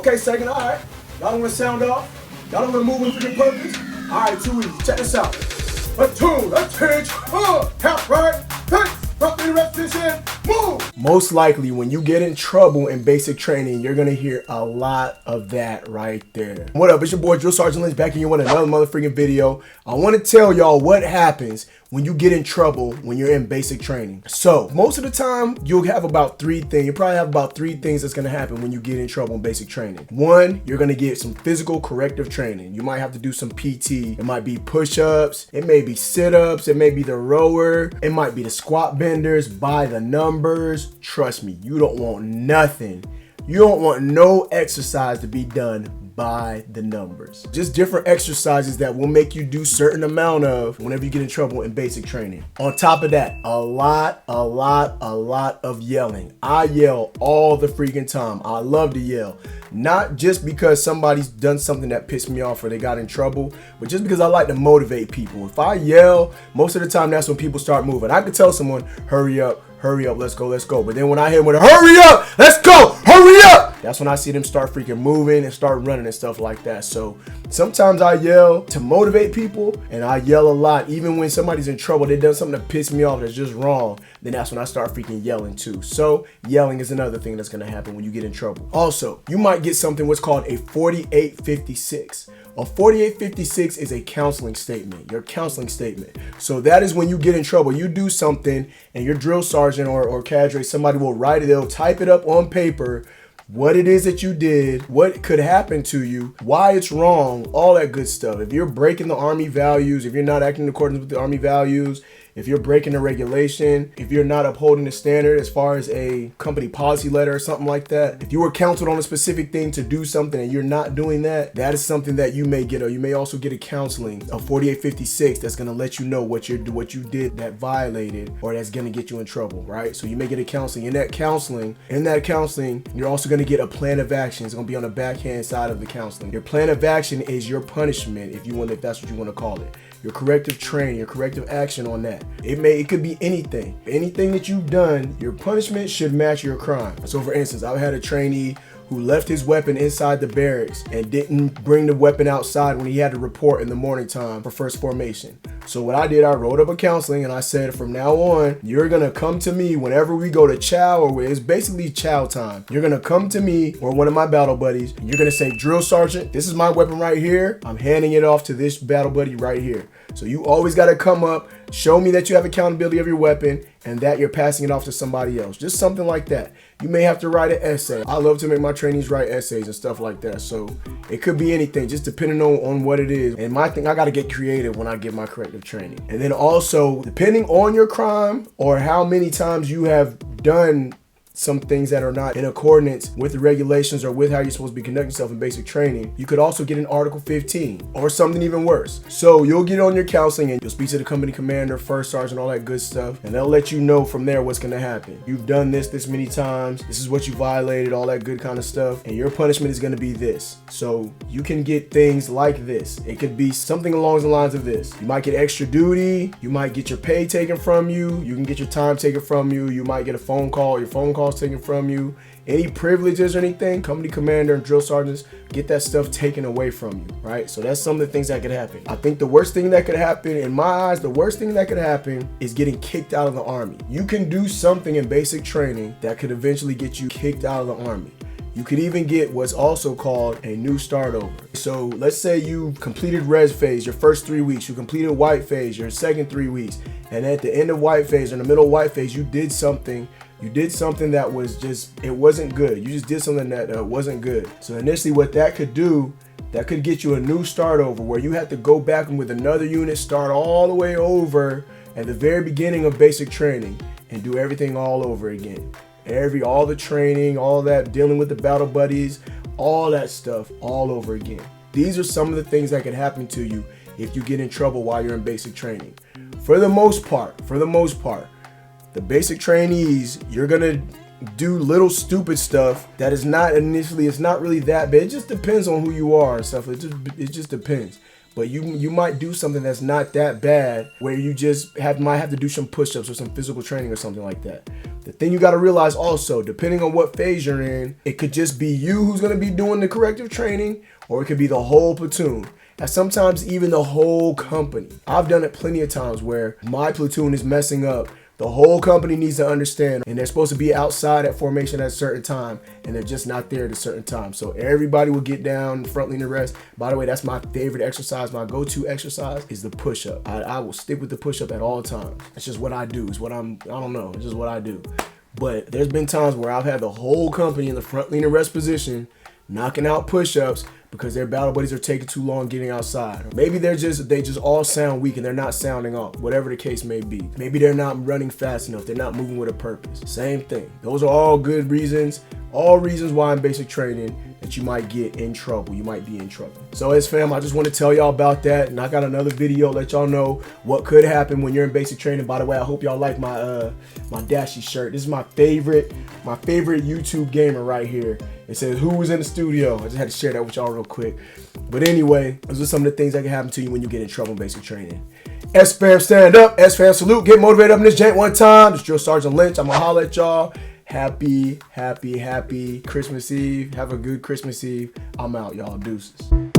Okay, second, all right. Y'all don't want to sound off. Y'all don't want to move with your purpose. All right, too easy. Check this out. A two, a change, half right, drop in repetition, move. Most likely when you get in trouble in basic training, you're gonna hear a lot of that right there. What up, it's your boy Drill Sergeant Lynch back in here with another motherfucking video. I wanna tell y'all what happens when you get in trouble when you're in basic training. So most of the time you'll have about three things. You probably have about three things that's gonna happen when you get in trouble in basic training. One, you're gonna get some physical corrective training. You might have to do some PT. It might be push-ups, it may be sit-ups, it may be the rower, it might be the squat benders by the numbers. Trust me, you don't want nothing. You don't want no exercise to be done by the numbers. Just different exercises that will make you do certain amount of whenever you get in trouble in basic training. On top of that, a lot of yelling. I yell all the freaking time. I love to yell. Not just because somebody's done something that pissed me off or they got in trouble, but just because I like to motivate people. If I yell, most of the time that's when people start moving. I could tell someone, hurry up, let's go. But then when I hit them with a hurry up, let's go, hurry up, that's when I see them start freaking moving and start running and stuff like that. So sometimes I yell to motivate people, and I yell a lot. Even when somebody's in trouble, they done something that pissed me off that's just wrong, then that's when I start freaking yelling too. So yelling is another thing that's gonna happen when you get in trouble. Also, you might get something what's called a 4856. A 4856 is a counseling statement, your counseling statement. So that is when you get in trouble. You do something and your drill sergeant or cadre, somebody will write it, they'll type it up on paper, what it is that you did, what could happen to you, why it's wrong, all that good stuff. If you're breaking the Army values, if you're not acting in accordance with the Army values, if you're breaking a regulation, if you're not upholding the standard as far as a company policy letter or something like that, if you were counseled on a specific thing to do something and you're not doing that, that is something that you may get, or you may also get a counseling, a 4856, that's gonna let you know what you did that violated or that's gonna get you in trouble, right? So you may get a counseling. In that counseling, you're also gonna get a plan of action. It's gonna be on the backhand side of the counseling. Your plan of action is your punishment, if that's what you wanna call it. Your corrective training, your corrective action on that. It could be anything. Anything that you've done, your punishment should match your crime. So for instance, I've had a trainee who left his weapon inside the barracks and didn't bring the weapon outside when he had to report in the morning time for first formation. So what I did, I wrote up a counseling and I said, from now on, you're gonna come to me whenever we go to chow, or it's basically chow time. You're gonna come to me or one of my battle buddies, and you're gonna say, drill sergeant, this is my weapon right here. I'm handing it off to this battle buddy right here. So you always gotta come up, show me that you have accountability of your weapon and that you're passing it off to somebody else. Just something like that. You may have to write an essay. I love to make my trainees write essays and stuff like that. So it could be anything, just depending on what it is. And my thing, I gotta get creative when I give my corrective training. And then also, depending on your crime or how many times you have done some things that are not in accordance with the regulations or with how you're supposed to be conducting yourself in basic training, you could also get an Article 15 or something even worse. So you'll get on your counseling and you'll speak to the company commander, first sergeant, all that good stuff, and they'll let you know from there what's gonna happen. You've done this many times, this is what you violated, all that good kind of stuff, and your punishment is gonna be this. So you can get things like this. It could be something along the lines of this. You might get extra duty, you might get your pay taken from you, you can get your time taken from you, you might get a phone call, your phone calls taken from you, any privileges or anything, company commander and drill sergeants get that stuff taken away from you, right? So that's some of the things that could happen. I think the worst thing that could happen, in my eyes, the worst thing that could happen is getting kicked out of the Army. You can do something in basic training that could eventually get you kicked out of the Army. You could even get what's also called a new start over. So let's say you completed res phase your first 3 weeks, you completed white phase your second 3 weeks, and at the end of white phase or in the middle of white phase, you did something that was just, it wasn't good. You just did something that wasn't good. So initially what that could do, that could get you a new start over where you have to go back and with another unit, start all the way over at the very beginning of basic training and do everything all over again. All the training, all that, dealing with the battle buddies, all that stuff all over again. These are some of the things that could happen to you if you get in trouble while you're in basic training. For the most part, the basic trainees, you're gonna do little stupid stuff that is not initially, it's not really that bad. It just depends on who you are and stuff. It just depends. But you might do something that's not that bad, where you just might have to do some push-ups or some physical training or something like that. The thing you got to realize also, depending on what phase you're in, it could just be you who's going to be doing the corrective training, or it could be the whole platoon. And sometimes even the whole company. I've done it plenty of times where my platoon is messing up. The whole company needs to understand, and they're supposed to be outside at formation at a certain time, and they're just not there at a certain time. So everybody will get down, front lean and rest. By the way, that's my favorite exercise. My go-to exercise is the push-up. I will stick with the push-up at all times. It's just what I do. It's what I don't know. It's just what I do. But there's been times where I've had the whole company in the front lean and rest position knocking out push-ups because their battle buddies are taking too long getting outside. Or maybe they just all sound weak and they're not sounding off, whatever the case may be. Maybe they're not running fast enough. They're not moving with a purpose. Same thing. Those are all good reasons, all reasons why in basic training that you might get in trouble. You might be in trouble. So as fam, I just want to tell y'all about that. And I got another video, let y'all know what could happen when you're in basic training. By the way, I hope y'all like my my Dashi shirt. This is my favorite YouTube gamer right here. It says, "Who was in the studio?" I just had to share that with y'all real quick. But anyway, those are some of the things that can happen to you when you get in trouble in basic training. S-Fam, stand up. S-Fam, salute. Get motivated up in this jank one time. It's Drill Sergeant Lynch. I'm going to holler at y'all. Happy Christmas Eve. Have a good Christmas Eve. I'm out, y'all. Deuces.